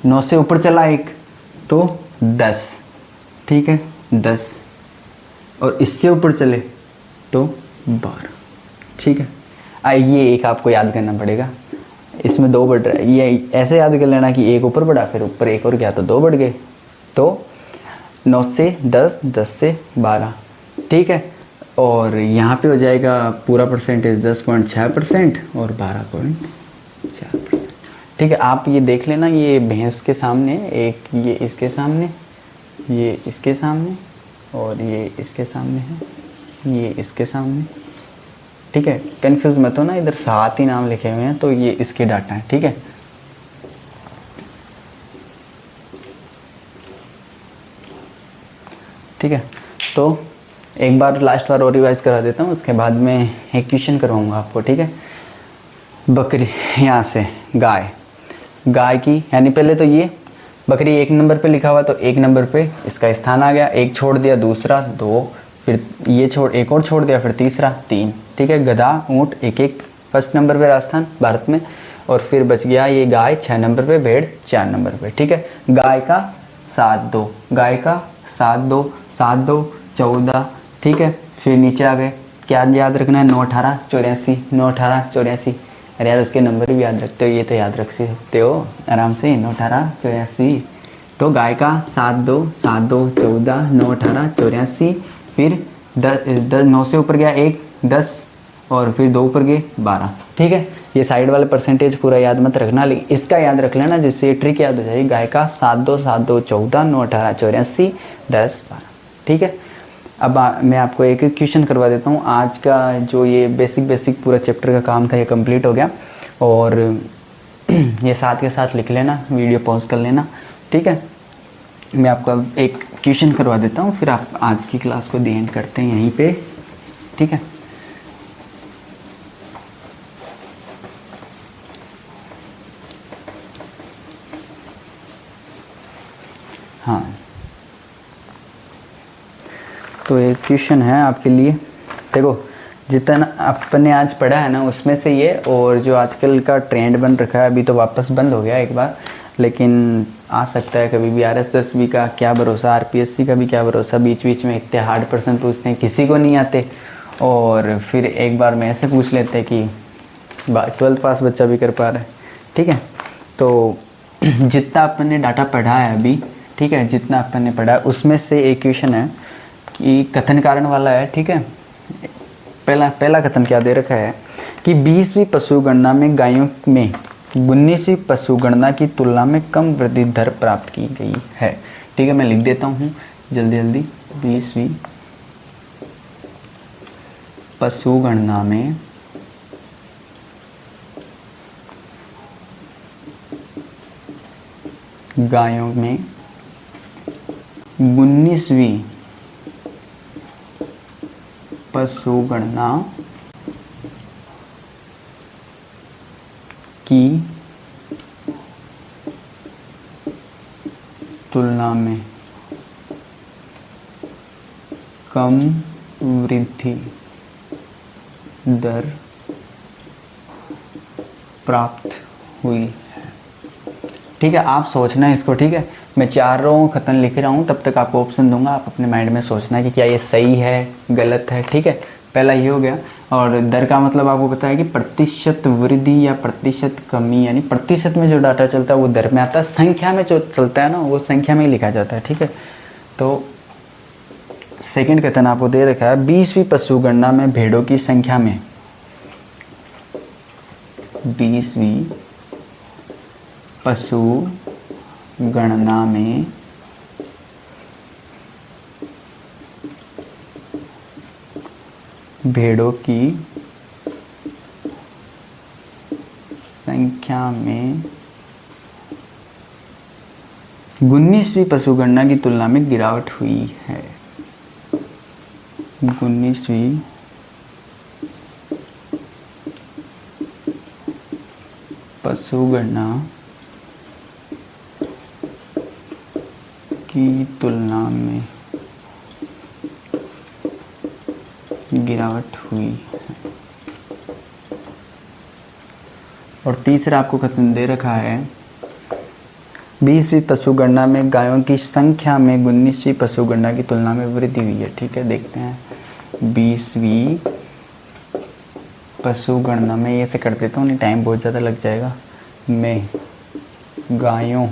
9 से ऊपर चला एक तो 10, ठीक है, 10, और इससे ऊपर चले तो 12, ठीक है। ये एक आपको याद करना पड़ेगा, इसमें 2 बढ़ रहा है, ये ऐसे याद कर लेना कि एक ऊपर बढ़ा, फिर ऊपर एक और गया तो 2 बढ़ गए। तो 9 से 10, 10 से 12, ठीक है। और यहाँ पे हो जाएगा पूरा परसेंटेज 10.6% और 12.4%, ठीक है। आप ये देख लेना, ये भैंस के सामने एक, ये इसके सामने, ये इसके सामने, और ये इसके सामने है, ये इसके सामने, ठीक है। कंफ्यूज मत हो ना, इधर 7 ही नाम लिखे हुए हैं तो ये इसके डाटा है, ठीक है। ठीक है, तो एक बार लास्ट बार और रिवाइज करा देता हूँ, उसके बाद में एक क्वेश्चन करवाऊँगा आपको, ठीक है। बकरी, यहाँ से गाय, गाय की यानी पहले तो ये बकरी 1 नंबर पे लिखा हुआ तो 1 नंबर पे इसका स्थान आ गया, एक छोड़ दिया दूसरा 2, फिर ये छोड़ एक और छोड़ दिया, फिर तीसरा 3, ठीक है। गधा ऊँट एक फर्स्ट नंबर पे राजस्थान भारत में, और फिर बच गया ये गाय 6 नंबर पे, भेड़ 4 नंबर पे, ठीक है। गाय का 7.2, गाय का 7.2 14, ठीक है। फिर नीचे आ गए, क्या याद रखना है, 9 18 84, 9 18 84, अरे यार उसके नंबर भी याद रखते हो, ये तो याद रख सकते हो आराम से, 9 18 84। तो गाय का 7.2 14, 9 18 84, फिर 10 9 से ऊपर गया 1 10, और फिर 2 ऊपर गए 12, ठीक है। ये साइड वाले परसेंटेज पूरा याद मत रखना, लेकिन इसका याद रख लेना जिससे ये ट्रिक याद हो जाएगी। गाय का 7.2 14, 9 18 84 10 12, ठीक है। अब मैं आपको एक क्वेश्चन करवा देता हूँ। आज का जो ये बेसिक पूरा चैप्टर का काम था ये कंप्लीट हो गया, और ये साथ के साथ लिख लेना, वीडियो पॉज कर लेना, ठीक है। मैं आपको एक क्वेश्चन करवा देता हूँ, फिर आप आज की क्लास को दी एंड करते हैं यहीं पे, ठीक है। हाँ, तो एक क्वेश्चन है आपके लिए। देखो जितना आपने आज पढ़ा है ना उसमें से ये, और जो आजकल का ट्रेंड बन रखा है, अभी तो वापस बंद हो गया एक बार, लेकिन आ सकता है कभी भी। RSSB का क्या भरोसा, RPSC का भी क्या भरोसा, बीच बीच में इतने हार्ड प्रश्न पूछते हैं, किसी को नहीं आते। और फिर एक बार में ऐसे पूछ लेते हैं कि 12th पास बच्चा भी कर पा रहा है, ठीक है। तो जितना अपन ने डाटा पढ़ा है अभी, ठीक है, जितना अपन ने पढ़ा है उसमें से एक क्वेश्चन है कि कथन कारण वाला है, ठीक है। पहला कथन क्या दे रखा है कि 20वीं पशु गणना में गायों में 19वीं पशु गणना की तुलना में कम वृद्धि दर प्राप्त की गई है, ठीक है, मैं लिख देता हूँ जल्दी जल्दी। 20वीं पशु गणना में गायों में 19वीं पशु गणना की तुलना में कम वृद्धि दर प्राप्त हुई है। ठीक है, आप सोचना है इसको। ठीक है, मैं 4 रो खतन लिख रहा हूँ, तब तक आपको ऑप्शन दूंगा, आप अपने माइंड में सोचना है कि क्या ये सही है गलत है। ठीक है, पहला ये हो गया। और दर का मतलब आपको पता है कि प्रतिशत वृद्धि या प्रतिशत कमी, यानी प्रतिशत में जो डाटा चलता है वो दर में आता है, संख्या में जो चलता है ना वो संख्या में ही लिखा जाता है। ठीक है, तो सेकंड कथन आपको दे रखा है 20वीं पशु गणना में भेड़ों की संख्या में, 20वीं पशु गणना में भेड़ों की संख्या में 19वीं पशु गणना की तुलना में गिरावट हुई है। 19वीं पशु गणना की तुलना में गिरावट हुई है। और तीसरा आपको कथन दे रखा है 20वीं पशु गणना में गायों की संख्या में 19वीं पशु गणना की तुलना में वृद्धि हुई है। ठीक है, देखते हैं 20वीं पशु गणना में, ये से कर देता हूँ, नहीं टाइम बहुत ज़्यादा लग जाएगा, में गायों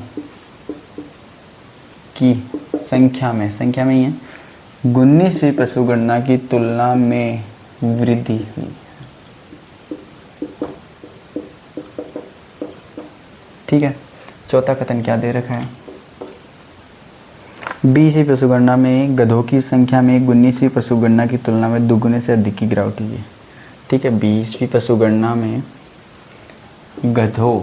की संख्या में ही है 19वीं पशु गणना की तुलना में वृद्धि हुई। ठीक है, चौथा कथन क्या दे रखा है 20वीं पशु गणना में गधों की संख्या में 19वीं पशु गणना की तुलना में दुगुने से अधिक की गिरावट हुई है। ठीक है, 20वीं पशु गणना में गधों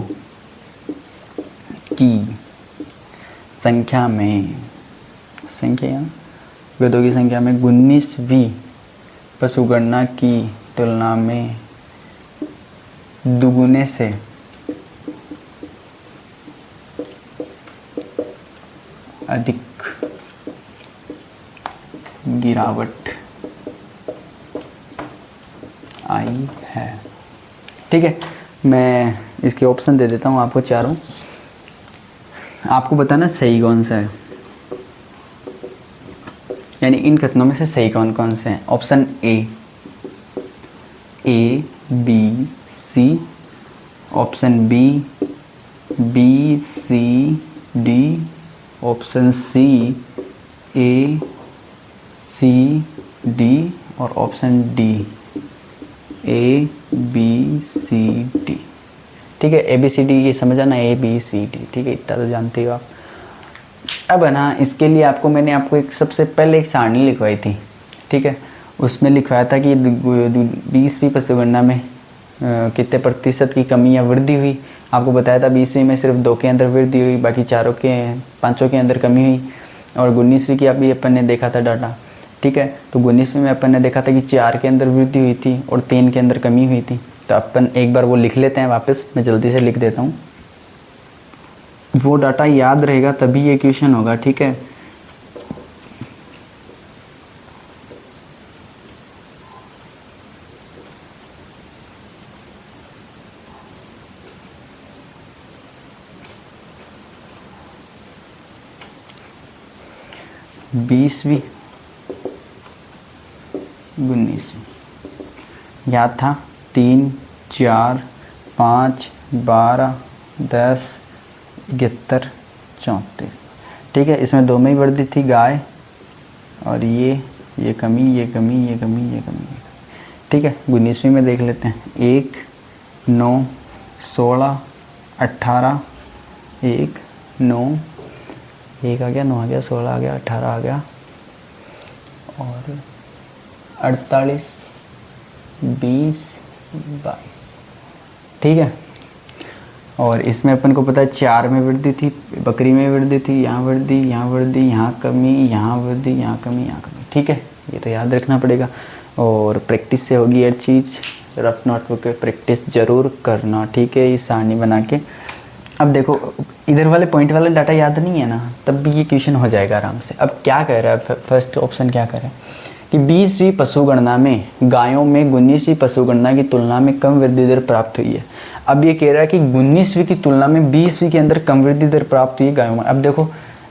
की संख्या में गधों की संख्या में 19वीं पशु गणना की तुलना में दुगुने से अधिक गिरावट आई है। ठीक है, मैं इसके ऑप्शन दे देता हूँ आपको चारों, आपको बताना सही कौन सा है, यानी इन कथनों में से सही कौन कौन से हैं। Option A B C, option B C D, option C A C D और option D A B C D. ठीक है, ए बी सी डी ये समझ आना, ए बी सी डी। ठीक है, इतना तो जानते हो आप। अब है ना, इसके लिए मैंने आपको एक सबसे पहले एक सारणी लिखवाई थी। ठीक है, उसमें लिखवाया था कि 20वीं पशु गणना में कितने प्रतिशत की कमी या वृद्धि हुई। आपको बताया था 20वीं में सिर्फ 2 के अंदर वृद्धि हुई, बाकी 5 के अंदर कमी हुई। और 19वीं की अभी अपन ने देखा था डाटा। ठीक है, तो 19वीं में अपन ने देखा था कि 4 के अंदर वृद्धि हुई थी और 3 के अंदर कमी हुई थी। तो अपन एक बार वो लिख लेते हैं वापस, मैं जल्दी से लिख देता हूँ, वो डाटा याद रहेगा तभी ये क्वेश्चन होगा। ठीक है, बीसवीं 19वीं याद था 3, 4, 5, 12, 10, 71, 34। ठीक है, इसमें 2 में ही वृद्धि थी, गाय और ये कमी। ठीक है, 19वीं में देख लेते हैं 1, 9, 16, 18, 1, 9, 1 आ गया, 9 आ गया, 16 आ गया, 18 आ गया और 48, 20, 22, ठीक है। और इसमें अपन को पता है 4 में वृद्धि थी, बकरी में वृद्धि थी, यहाँ वृद्धि, यहाँ वृद्धि, यहाँ कमी, यहाँ वृद्धि, यहाँ कमी, यहाँ कमी, ठीक है। ये तो याद रखना पड़ेगा और प्रैक्टिस से होगी हर चीज़। रफ नोटबुक पे प्रैक्टिस ज़रूर करना, ठीक है, ये सारणी बना के। अब देखो इधर वाले पॉइंट वाला डाटा याद नहीं है ना, तब भी ये क्वेश्चन हो जाएगा आराम से। अब क्या कह रहा है फर्स्ट ऑप्शन, क्या कह रहा है कि 20वीं पशुगणना में गायों में 19वीं पशुगणना की तुलना में कम वृद्धि दर प्राप्त हुई है। अब ये कह रहा है कि 19वीं की तुलना में 20वीं के अंदर कम वृद्धि दर प्राप्त हुई है गायों में। अब देखो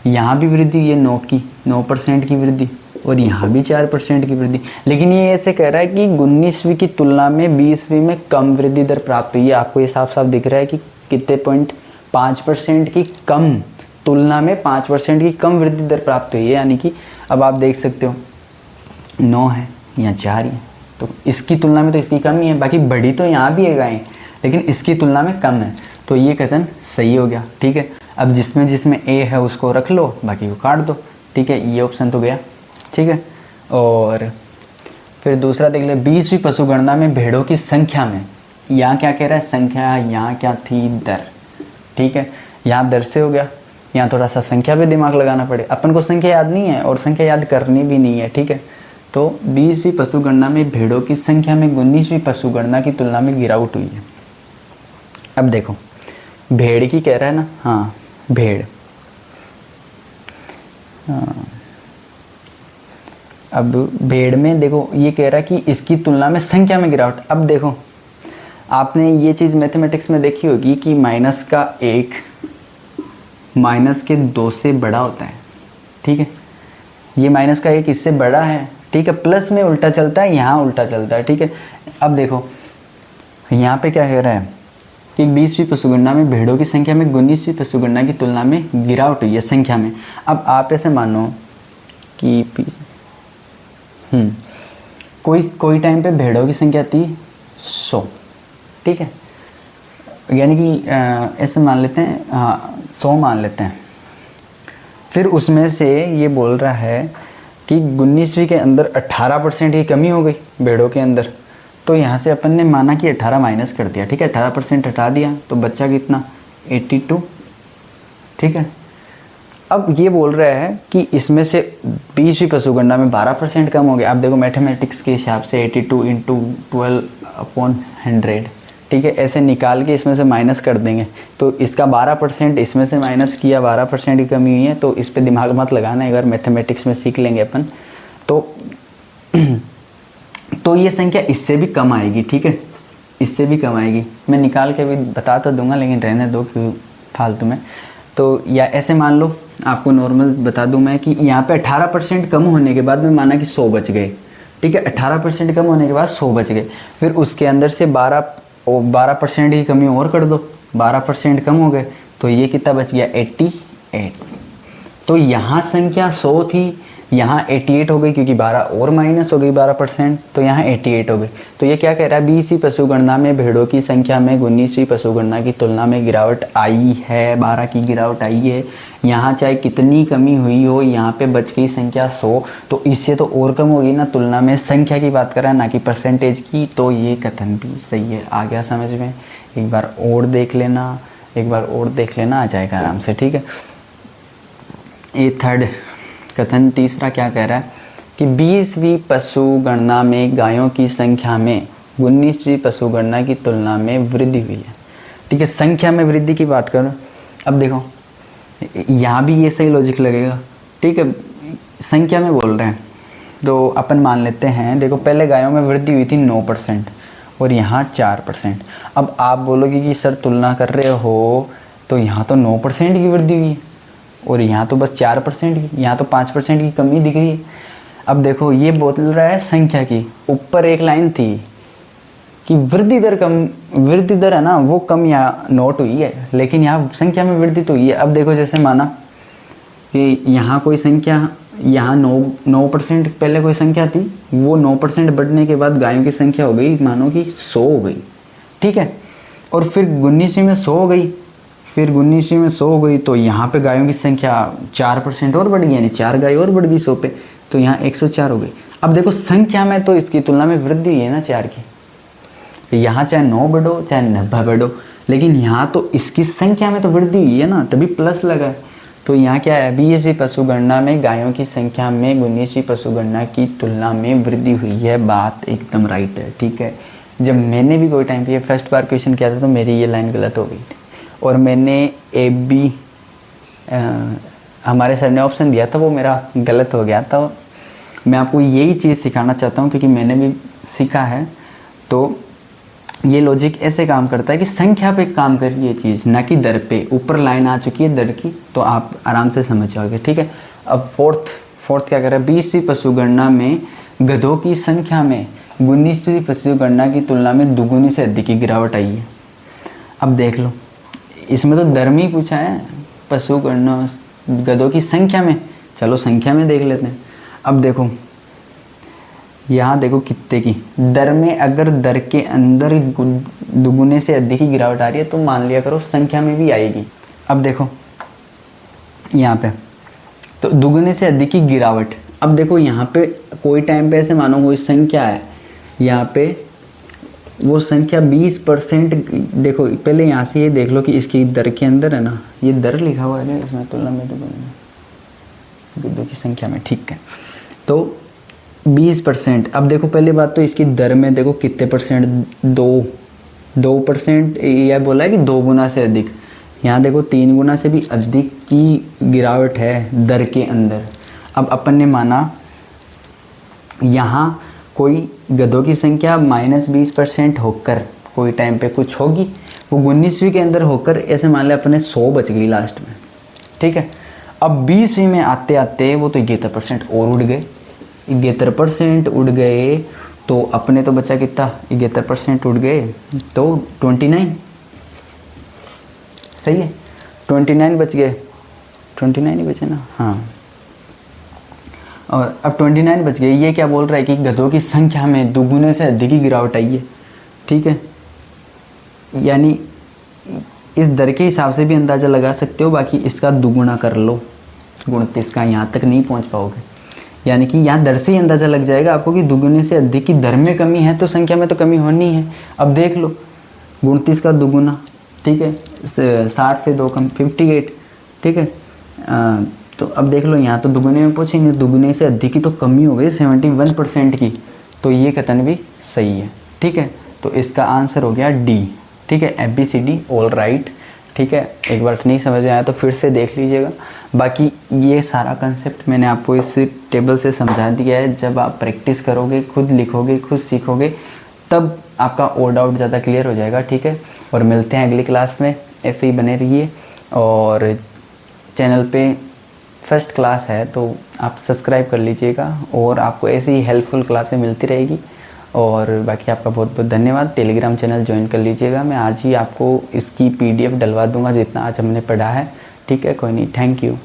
यहाँ भी वृद्धि, ये 9% की वृद्धि और यहाँ भी 4% की वृद्धि, लेकिन ये ऐसे कह रहा है कि 19वीं की तुलना में 20वीं में कम वृद्धि दर प्राप्त हुई है। आपको ये साफ साफ दिख रहा है कि कितने पॉइंट, 5% की कम तुलना में 5% की कम वृद्धि दर प्राप्त हुई है। यानी कि अब आप देख सकते हो 9 है, यहाँ 4 है, तो इसकी तुलना में तो इसकी कम ही है। बाकी बड़ी तो यहाँ भी है गायें, लेकिन इसकी तुलना में कम है, तो ये कथन सही हो गया, ठीक है। अब जिसमें जिसमें ए है उसको रख लो, बाकी को काट दो, ठीक है, ये ऑप्शन तो गया, ठीक है। और फिर दूसरा देख ले, 20वीं पशुगणना में भेड़ों की संख्या में, यहाँ क्या कह रहा है, संख्या, यहाँ क्या थी, दर, ठीक है। यहाँ दर से हो गया, यहाँ थोड़ा सा संख्या पे दिमाग लगाना पड़े। अपन को संख्या याद नहीं है और संख्या याद करनी भी नहीं है, ठीक है। तो 20वीं पशुगणना में भेड़ों की संख्या में 19वीं पशुगणना की तुलना में गिरावट हुई है। अब देखो भेड़ की कह रहा है ना, हाँ भेड़, हाँ। अब भेड़ में देखो ये कह रहा है कि इसकी तुलना में संख्या में गिरावट। अब देखो आपने ये चीज़ मैथमेटिक्स में देखी होगी कि माइनस का 1 माइनस के 2 से बड़ा होता है, ठीक है। ये माइनस का 1 इससे बड़ा है, ठीक है। प्लस में उल्टा चलता है, यहाँ उल्टा चलता है, ठीक है। अब देखो यहाँ पे क्या कह रहा है कि 20वीं पशुगणना में भेड़ों की संख्या में 19वीं पशुगणना की तुलना में गिरावट हुई है संख्या में। अब आप ऐसे मानो कि कोई टाइम पे भेड़ों की संख्या थी 100, ठीक है, यानी कि ऐसे मान लेते हैं, हाँ 100 मान लेते हैं। फिर उसमें से ये बोल रहा है कि 19वीं के अंदर 18% की कमी हो गई भेड़ों के अंदर। तो यहाँ से अपन ने माना कि 18 माइनस कर दिया, ठीक है, 18% हटा दिया तो बच्चा कितना, 82, ठीक है। अब ये बोल रहा है कि इसमें से 20वीं पशुगणना में 12% कम हो गया। अब देखो मैथमेटिक्स के हिसाब से 82 इंटू 12/100, ठीक है, ऐसे निकाल के इसमें से माइनस कर देंगे। तो इसका 12% इसमें से माइनस किया, 12% की कमी हुई है। तो इस पे दिमाग मत लगाना, एक बार मैथमेटिक्स में सीख लेंगे अपन तो ये संख्या इससे भी कम आएगी, ठीक है, इससे भी कम आएगी। मैं निकाल के भी बता तो दूंगा, लेकिन रहने दो क्यों फालतू में। तो या ऐसे मान लो, आपको नॉर्मल बता दूं मैं कि यहाँ पे 18% कम होने के बाद में माना कि 100 बच गए, ठीक है। 18% कम होने के बाद 100 बच गए। फिर उसके अंदर से 12% की कमी और कर दो, 12% कम हो गए, तो ये कितना बच गया, 88। तो यहाँ संख्या 100 थी, यहाँ 88 हो गई, क्योंकि 12 और माइनस हो गई 12%, तो यहाँ 88 हो गई। तो ये क्या कह रहा है, 20वीं पशुगणना में भेड़ों की संख्या में 19वीं पशुगणना की तुलना में गिरावट आई है, 12 की गिरावट आई है। यहाँ चाहे कितनी कमी हुई हो, यहाँ पे बच गई संख्या 100, तो इससे तो और कम होगी ना, तुलना में संख्या की बात कर रहा है ना कि परसेंटेज की। तो ये कथन भी सही है। आ गया समझ में? एक बार और देख लेना, एक बार और देख लेना, आ जाएगा आराम से, ठीक है। ये थर्ड कथन तीसरा क्या कह रहा है कि 20वीं पशुगणना में गायों की संख्या में 19वीं पशुगणना की तुलना में वृद्धि हुई है, ठीक है। संख्या में वृद्धि की बात करो, अब देखो यहाँ भी ये सही लॉजिक लगेगा, ठीक है। संख्या में बोल रहे हैं तो अपन मान लेते हैं, देखो पहले गायों में वृद्धि हुई थी 9% और यहाँ 4%। अब आप बोलोगे कि सर तुलना कर रहे हो तो यहाँ तो 9% की वृद्धि हुई है और यहाँ तो बस 4% की, यहाँ तो 5% की कमी दिख रही है। अब देखो ये बोल रहा है संख्या की, ऊपर एक लाइन थी कि वृद्धि दर कम, वृद्धि दर है ना वो कम यहाँ नोट हुई है, लेकिन यहाँ संख्या में वृद्धि तो हुई है। अब देखो जैसे माना कि यहाँ कोई संख्या, यहाँ 9% पहले कोई संख्या थी, वो 9% बढ़ने के बाद गायों की संख्या हो गई मानो कि 100 हो गई, ठीक है। और फिर 19वीं में 100 हो गई, फिर 19वीं में 100 हो गई, तो यहाँ पे गायों की संख्या 4% और बढ़ गई, यानी 4 गाय और बढ़ गई 100 पे, तो यहाँ 104 हो गई। अब देखो संख्या में तो इसकी तुलना में वृद्धि हुई है ना 4 की। यहाँ चाहे 9 बढ़ो चाहे 90 बढ़ो, लेकिन यहाँ तो इसकी संख्या में तो वृद्धि हुई है ना, तभी प्लस लगा है। तो यहाँ क्या है, 20वीं पशु गणना में गायों की संख्या में 19वीं पशु गणना की तुलना में वृद्धि हुई है। बात एकदम राइट है, ठीक है। जब मैंने भी कोई टाइम पे फर्स्ट बार क्वेश्चन किया था तो मेरी ये लाइन गलत हो गई थी, और मैंने ए बी हमारे सर ने ऑप्शन दिया था, वो मेरा गलत हो गया था। मैं आपको यही चीज़ सिखाना चाहता हूँ क्योंकि मैंने भी सीखा है। तो ये लॉजिक ऐसे काम करता है कि संख्या पे काम कर रही है चीज़, ना कि दर पे। ऊपर लाइन आ चुकी है दर की, तो आप आराम से समझ जाओगे, ठीक है। अब फोर्थ क्या कर रहा है, 20वीं पशु गणना में गधों की संख्या में 19वीं पशु गणना की तुलना में दुगुनी से अधिक की गिरावट आई है। अब देख लो, इसमें तो दर में ही पूछा है, पशु गणना गधों की संख्या में, चलो संख्या में देख लेते हैं। अब देखो यहाँ देखो कितने की दर में, अगर दर के अंदर दुगुने से अधिक की गिरावट आ रही है तो मान लिया करो संख्या में भी आएगी। अब देखो यहाँ पे तो दुगुने से अधिक की गिरावट। अब देखो यहाँ पे कोई टाइम पे ऐसे मानो कोई संख्या है, यहाँ पे वो संख्या 20%। देखो पहले यहाँ से ये देख लो कि इसकी दर के अंदर है ना, ये दर लिखा हुआ है इसमें तुलना में गधों की संख्या में, ठीक है। तो 20%। अब देखो पहली बात तो इसकी दर में देखो कितने परसेंट, 2%। यह बोला है कि 2 गुना से अधिक, यहाँ देखो 3 गुना से भी अधिक की गिरावट है दर के अंदर। अब अपन ने माना यहाँ कोई गधों की संख्या -20% होकर कोई टाइम पे कुछ होगी, वो 19वीं के अंदर होकर ऐसे मान ले अपने 100 बच गई लास्ट में, ठीक है। अब 20वीं में आते आते वो तो 71% और उड़ गए, 71% उड़ गए, तो अपने तो बचा कितना, 71% उड़ गए तो 29, सही है, 29 बच गए, 29 ही बचे ना, हाँ। और अब 29 बच गए। ये क्या बोल रहा है कि गधों की संख्या में दुगुने से अधिक की गिरावट आई है, ठीक है। यानी इस दर के हिसाब से भी अंदाज़ा लगा सकते हो, बाकी इसका दुगुना कर लो, 29 का, यहाँ तक नहीं पहुँच पाओगे। यानी कि यहाँ दर से ही अंदाज़ा लग जाएगा आपको कि दुगुने से अधिक की दर में कमी है तो संख्या में तो कमी होनी है। अब देख लो 29 का दुगुना, ठीक है, 60 से 2 कम 58, ठीक है। तो अब देख लो यहाँ तो दुगुने में पहुँचेंगे, दुगुने से अधिक की तो कमी हो गई 71% की, तो ये कथन भी सही है, ठीक है। तो इसका आंसर हो गया डी, ठीक है, ABCD ऑल राइट, ठीक है। एक बार नहीं समझ में आया तो फिर से देख लीजिएगा। बाकी ये सारा कंसेप्ट मैंने आपको इस टेबल से समझा दिया है। जब आप प्रैक्टिस करोगे, खुद लिखोगे, खुद सीखोगे, तब आपका और डाउट ज़्यादा क्लियर हो जाएगा, ठीक है। और मिलते हैं अगली क्लास में, ऐसे ही बने रहिए। और चैनल पे फर्स्ट क्लास है तो आप सब्सक्राइब कर लीजिएगा, और आपको ऐसी ही हेल्पफुल क्लासें मिलती रहेगी। और बाकी आपका बहुत बहुत धन्यवाद। टेलीग्राम चैनल ज्वाइन कर लीजिएगा, मैं आज ही आपको इसकी PDF डलवा दूंगा जितना आज हमने पढ़ा है, ठीक है। कोई नहीं, थैंक यू।